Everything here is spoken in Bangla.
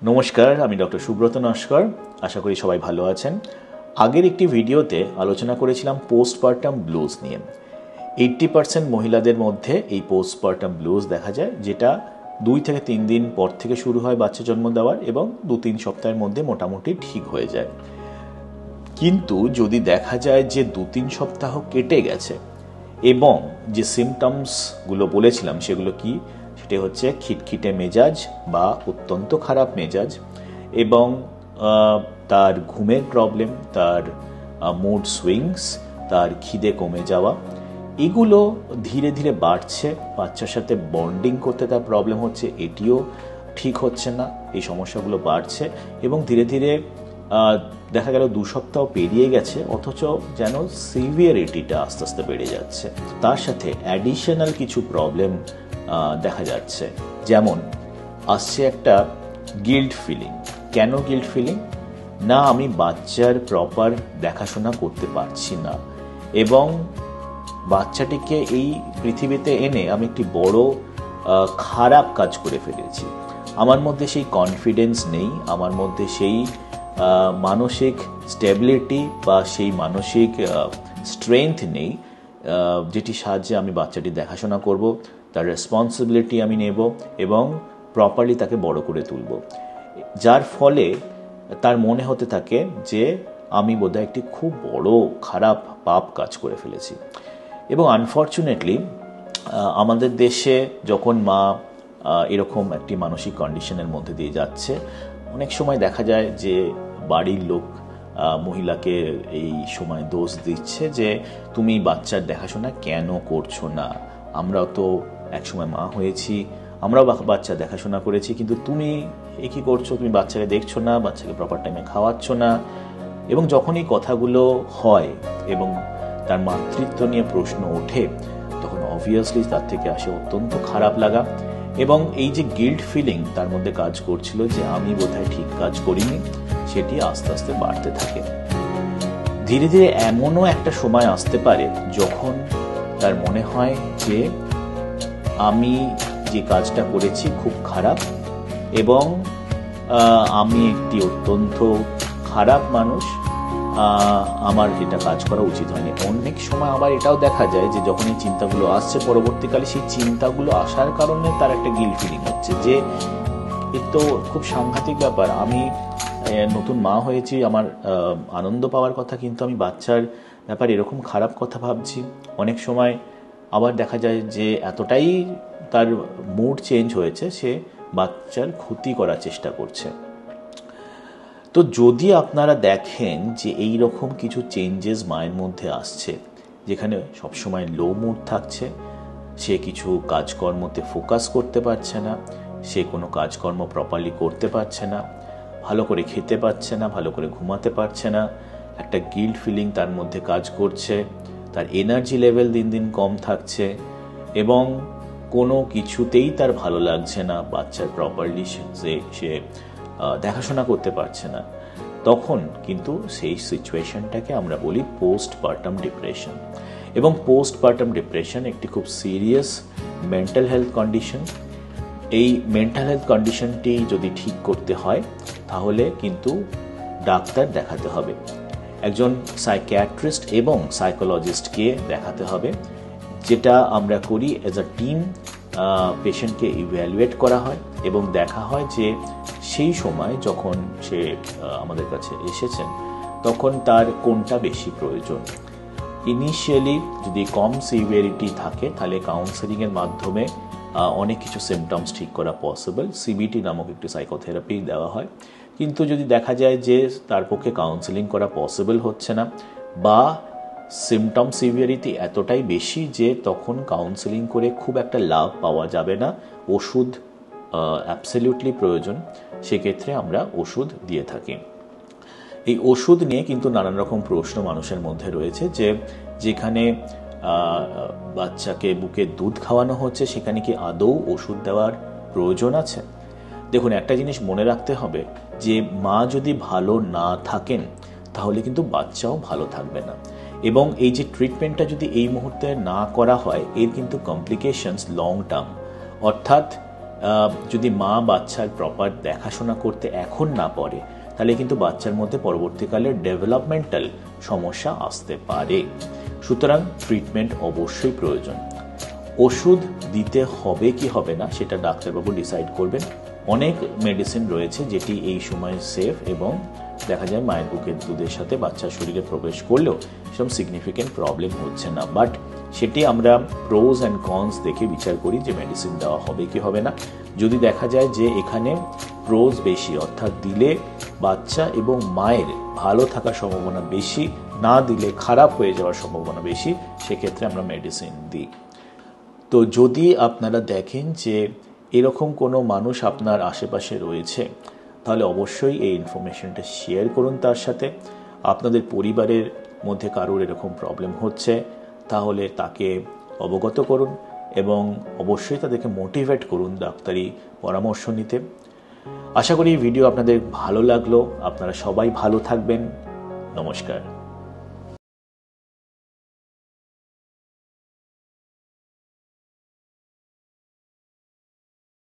নমস্কার, আমি ডক্টর সুব্রত নস্কর। আশা করি সবাই ভালো আছেন। আগের একটি ভিডিওতে আলোচনা করেছিলাম পোস্টপার্টাম ব্লুজ নিয়ে। 80% মহিলাদের মধ্যে এই পোস্টপার্টাম ব্লুজ দেখা যায়, যেটা 2 থেকে 3 দিন পর থেকে শুরু হয় বাচ্চা জন্ম দেওয়ার এবং 2-3 সপ্তাহের মধ্যে মোটামুটি ঠিক হয়ে যায়। কিন্তু যদি দেখা যায় যে 2-3 সপ্তাহ কেটে গেছে এবং যে সিমটমসগুলো বলেছিলাম সেগুলো কি, সেটা হচ্ছে খিটখিটে মেজাজ বা অত্যন্ত খারাপ মেজাজ, এবং তার ঘুমের প্রবলেম, তার মুড সুইংস, তার খিদে কমে যাওয়া, এগুলো ধীরে ধীরে বাড়ছে। বাচ্চার সাথে বন্ডিং করতে তার প্রবলেম হচ্ছে, এটিও ঠিক হচ্ছে না। এই সমস্যাগুলো বাড়ছে এবং ধীরে ধীরে দেখা গেল 2 সপ্তাহ পেরিয়ে গেছে, অথচ যেন সিভিয়ারিটিটা আস্তে আস্তে বেড়ে যাচ্ছে। তার সাথে অ্যাডিশনাল কিছু প্রবলেম দেখা যাচ্ছে, যেমন আসছে একটা গিল্ট ফিলিং। কেন গিল্ট ফিলিং? না, আমি বাচ্চার প্রপার দেখাশোনা করতে পারছি না এবং বাচ্চাটিকে এই পৃথিবীতে এনে আমি একটি বড় খারাপ কাজ করে ফেলেছি। আমার মধ্যে সেই কনফিডেন্স নেই, আমার মধ্যে সেই মানসিক স্টেবিলিটি বা সেই মানসিক স্ট্রেংথ নেই যেটি সাহায্যে আমি বাচ্চাটি দেখাশোনা করব, তার রেসপন্সিবিলিটি আমি নেব এবং প্রপারলি তাকে বড় করে তুলব। যার ফলে তার মনে হতে থাকে যে আমি বোধহয় একটি খুব বড় খারাপ পাপ কাজ করে ফেলেছি। এবং আনফর্চুনেটলি আমাদের দেশে যখন মা এরকম একটি মানসিক কন্ডিশনের মধ্যে দিয়ে যাচ্ছে, অনেক সময় দেখা যায় যে বাড়ির লোক মহিলাকে এই সময় দোষ দিচ্ছে যে তুমি বাচ্চার দেখাশোনা কেন করছো না, আমরাও তো একসময় মা হয়েছি, আমরাও বাচ্চা দেখাশোনা করেছি, কিন্তু তুমি এ কী করছো, তুমি বাচ্চাকে দেখছো না, বাচ্চাকে প্রপার টাইমে খাওয়াচ্ছ না। এবং যখন এই কথাগুলো হয় এবং তার মাতৃত্ব নিয়ে প্রশ্ন ওঠে, তখন অবভিয়াসলি তার থেকে আসে অত্যন্ত খারাপ লাগা এবং এই যে গিল্ট ফিলিং তার মধ্যে কাজ করছিল যে আমি বোধহয় ঠিক কাজ করিনি, সেটি আস্তে আস্তে বাড়তে থাকে। ধীরে ধীরে এমনও একটা সময় আসতে পারে যখন তার মনে হয় যে আমি যে কাজটা করেছি খুব খারাপ এবং আমি একটি অত্যন্ত খারাপ মানুষ, আমার এটা কাজ করা উচিত হয়নি। অনেক সময় আবার এটাও দেখা যায় যে যখন এই চিন্তাগুলো আসছে, পরবর্তীকালে সেই চিন্তাগুলো আসার কারণে তার একটা গিল্ট ফিলিং হচ্ছে যে এ তো খুব সাংঘাতিক ব্যাপার, আমি নতুন মা হয়েছি, আমার আনন্দ পাওয়ার কথা, কিন্তু আমি বাচ্চার ব্যাপারে এরকম খারাপ কথা ভাবছি। অনেক সময় আবার দেখা যায় যে এতটাই তার মুড চেঞ্জ হয়েছে, সে বাচ্চার ক্ষতি করার চেষ্টা করছে। তো যদি আপনারা দেখেন যে এই রকম কিছু চেঞ্জেস মায়ের মধ্যে আসছে, যেখানে সবসময় লো মুড থাকছে, সে কিছু কাজকর্মতে ফোকাস করতে পারছে না, সে কোনো কাজকর্ম প্রপারলি করতে পারছে না, ভালো করে খেতে পারছে না, ভালো করে ঘুমাতে পারছে না, একটা গিল্ট ফিলিং তার মধ্যে কাজ করছে, তার এনার্জি লেভেল দিন দিন কম থাকছে এবং কোনো কিছুতেই তার ভালো লাগছে না, বাচ্চার প্রপারলি সে দেখাশোনা করতে পারছে না, তখন কিন্তু সেই সিচুয়েশনটাকে আমরা বলি পোস্টপার্টাম ডিপ্রেশন। এবং পোস্টপার্টাম ডিপ্রেশন একটি খুব সিরিয়াস মেন্টাল হেলথ কন্ডিশন। এই মেন্টাল হেলথ কন্ডিশনটি যদি ঠিক করতে হয় তাহলে কিন্তু ডাক্তার দেখাতে হবে, একজন সাইকিয়াট্রিস্ট এবং সাইকোলজিস্টকে দেখাতে হবে, যেটা আমরা করি অ্যাজ আ টিম। পেশেন্টকে ইভ্যালুয়েট করা হয় এবং দেখা হয় যে সেই সময় যখন সে আমাদের কাছে এসেছেন তখন তার কোনটা বেশি প্রয়োজন। ইনিশিয়ালি যদি কম সিভিয়ারিটি থাকে তাহলে কাউন্সেলিংয়ের মাধ্যমে অনেক কিছু সিমটমস ঠিক করা পসিবল। সিবিটি নামক একটি সাইকোথেরাপি দেওয়া হয়। কিন্তু যদি দেখা যায় যে তার পক্ষে কাউন্সেলিং করা পসিবল হচ্ছে না বা সিমটম সিভিয়ারিটি এতটাই বেশি যে তখন কাউন্সেলিং করে খুব একটা লাভ পাওয়া যাবে না, ওষুধ অ্যাবসলিউটলি প্রয়োজন, সেক্ষেত্রে আমরা ওষুধ দিয়ে থাকি। এই ওষুধ নিয়ে কিন্তু নানান রকম প্রশ্ন মানুষের মধ্যে রয়েছে, যে যেখানে বাচ্চাকে বুকে দুধ খাওয়ানো হচ্ছে সেখানে কি আদৌ ওষুধ দেওয়ার প্রয়োজন আছে? দেখুন, একটা জিনিস মনে রাখতে হবে যে মা যদি ভালো না থাকেন তাহলে কিন্তু বাচ্চাও ভালো থাকবে না। এবং এই যে ট্রিটমেন্টটা যদি এই মুহূর্তে না করা হয়, এর কিন্তু কমপ্লিকেশনস লং টার্ম, অর্থাৎ যদি মা বাচ্চার প্রপার দেখাশোনা করতে এখন না পারে, তাহলে কিন্তু বাচ্চার মধ্যে পরবর্তীকালে ডেভেলপমেন্টাল সমস্যা আসতে পারে। সুতরাং ট্রিটমেন্ট অবশ্যই প্রয়োজন। ওষুধ দিতে হবে কি হবে না সেটা ডাক্তারবাবু ডিসাইড করবেন। অনেক মেডিসিন রয়েছে যেটি এই সময় সেফ এবং দেখা যায় মায়ের বুকের দুধের সাথে বাচ্চার শরীরে প্রবেশ করলেও সেরকম সিগনিফিকেন্ট প্রবলেম হচ্ছে না। বাট সেটি আমরা প্রোজ অ্যান্ড কনস দেখে বিচার করি যে মেডিসিন দেওয়া হবে কি হবে না। যদি দেখা যায় যে এখানে প্রোজ বেশি, অর্থাৎ দিলে বাচ্চা এবং মায়ের ভালো থাকার সম্ভাবনা বেশি, না দিলে খারাপ হয়ে যাওয়ার সম্ভাবনা বেশি, সেক্ষেত্রে আমরা মেডিসিন দিই। তো যদি আপনারা দেখেন যে এরকম কোনো মানুষ আপনার আশেপাশে রয়েছে, তাহলে অবশ্যই এই ইনফরমেশনটা শেয়ার করুন তার সাথে। আপনাদের পরিবারের মধ্যে কারোর এরকম প্রবলেম হচ্ছে, তাহলে তাকে অবগত করুন এবং অবশ্যই তাদেরকে মোটিভেট করুন ডাক্তারি পরামর্শ নিতে। আশা করি এই ভিডিও আপনাদের ভালো লাগলো। আপনারা সবাই ভালো থাকবেন। নমস্কার।